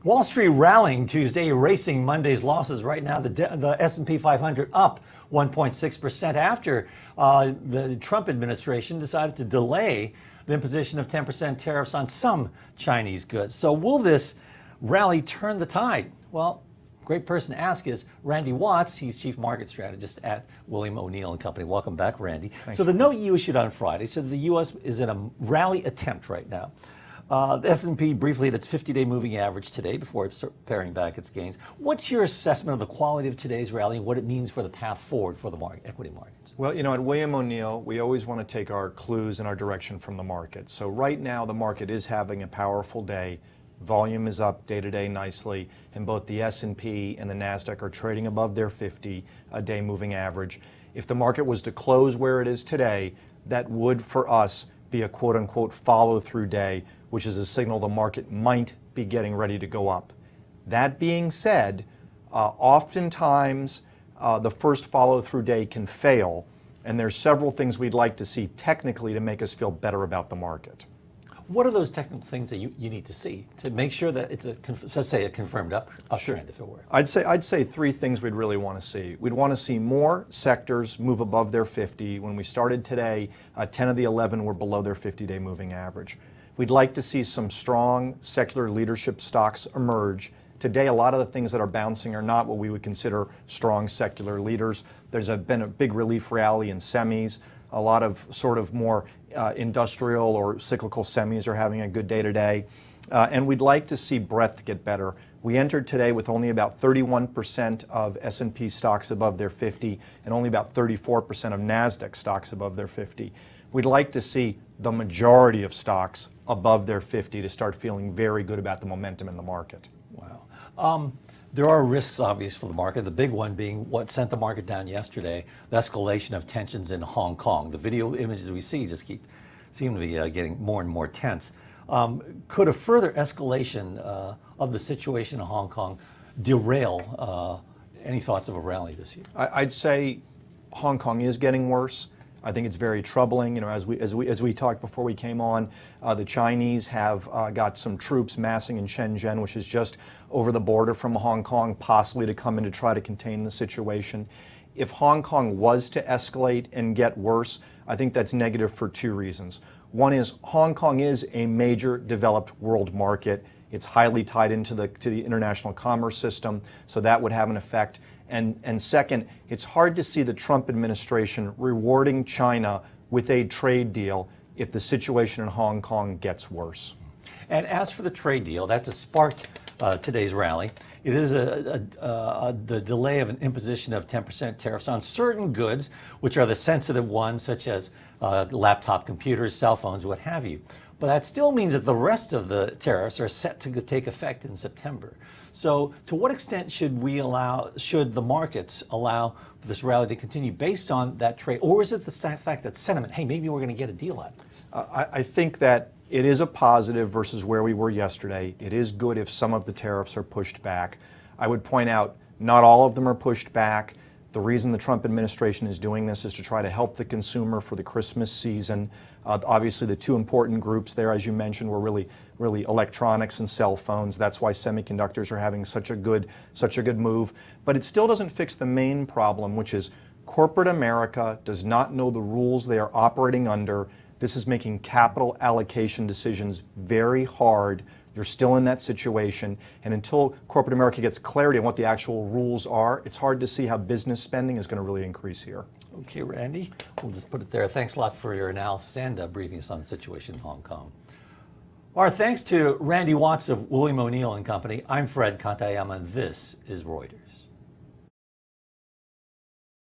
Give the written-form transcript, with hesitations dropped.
Wall Street rallying Tuesday, erasing Monday's losses. Right now, the S&P 500 up 1.6% after the Trump administration decided to delay the imposition of 10% tariffs on some Chinese goods. So will this rally turn the tide? Well, great person to ask is Randy Watts. He's Chief Market Strategist at William O'Neill & Company. Welcome back, Randy. Thanks. So the note you issued on Friday said the U.S. is in a rally attempt right now. The S&P briefly at its 50-day moving average today before it's paring back its gains. What's your assessment of the quality of today's rally and what it means for the path forward for the equity markets? Well, you know, at William O'Neill, we always want to take our clues and our direction from the market. So right now, the market is having a powerful day. Volume is up day to day nicely, and both the S&P and the NASDAQ are trading above their 50-day moving average. If the market was to close where it is today, that would, for us, be a quote-unquote follow-through day, which is a signal the market might be getting ready to go up. That being said, oftentimes the first follow-through day can fail, and there's several things we'd like to see technically to make us feel better about the market. What are those technical things that you need to see to make sure that it's let's say a confirmed uptrend, if it were? I'd say three things we'd really want to see. We'd want to see more sectors move above their 50. When we started today, 10 of the 11 were below their 50-day moving average. We'd like to see some strong secular leadership stocks emerge. Today, a lot of the things that are bouncing are not what we would consider strong secular leaders. There's been a big relief rally in semis. A lot of sort of more industrial or cyclical semis are having a good day today. And we'd like to see breadth get better. We entered today with only about 31% of S&P stocks above their 50 and only about 34% of NASDAQ stocks above their 50. We'd like to see the majority of stocks above their 50 to start feeling very good about the momentum in the market. Wow. There are risks, obvious, for the market. The big one being what sent the market down yesterday, the escalation of tensions in Hong Kong. The video images we see just seem to be getting more and more tense. Could a further escalation of the situation in Hong Kong derail any thoughts of a rally this year? I'd say Hong Kong is getting worse. I think it's very troubling. You know, as we talked before we came on, the Chinese have got some troops massing in Shenzhen, which is just over the border from Hong Kong, possibly to come in to try to contain the situation. If Hong Kong was to escalate and get worse, I think that's negative for two reasons. One is Hong Kong is a major developed world market. It's highly tied into the international commerce system, so that would have an effect. And second, it's hard to see the Trump administration rewarding China with a trade deal if the situation in Hong Kong gets worse. And as for the trade deal, that just sparked today's rally. It is the delay of an imposition of 10% tariffs on certain goods, which are the sensitive ones, such as laptop computers, cell phones, what have you. But that still means that the rest of the tariffs are set to take effect in September. So to what extent should the markets allow for this rally to continue based on that trade? Or is it the fact that sentiment, hey, maybe we're going to get a deal out of this? I think that it is a positive versus where we were yesterday. It is good if some of the tariffs are pushed back. I would point out not all of them are pushed back. The reason the Trump administration is doing this is to try to help the consumer for the Christmas season. Obviously, the two important groups there, as you mentioned, were really electronics and cell phones. That's why semiconductors are having such a good move. But it still doesn't fix the main problem, which is corporate America does not know the rules they are operating under. This is making capital allocation decisions very hard. You're still in that situation, and until corporate America gets clarity on what the actual rules are, it's hard to see how business spending is going to really increase here. Okay, Randy, we'll just put it there. Thanks a lot for your analysis and briefing us on the situation in Hong Kong. Our thanks to Randy Watts of William O'Neill & Company. I'm Fred Kantayama, and this is Reuters.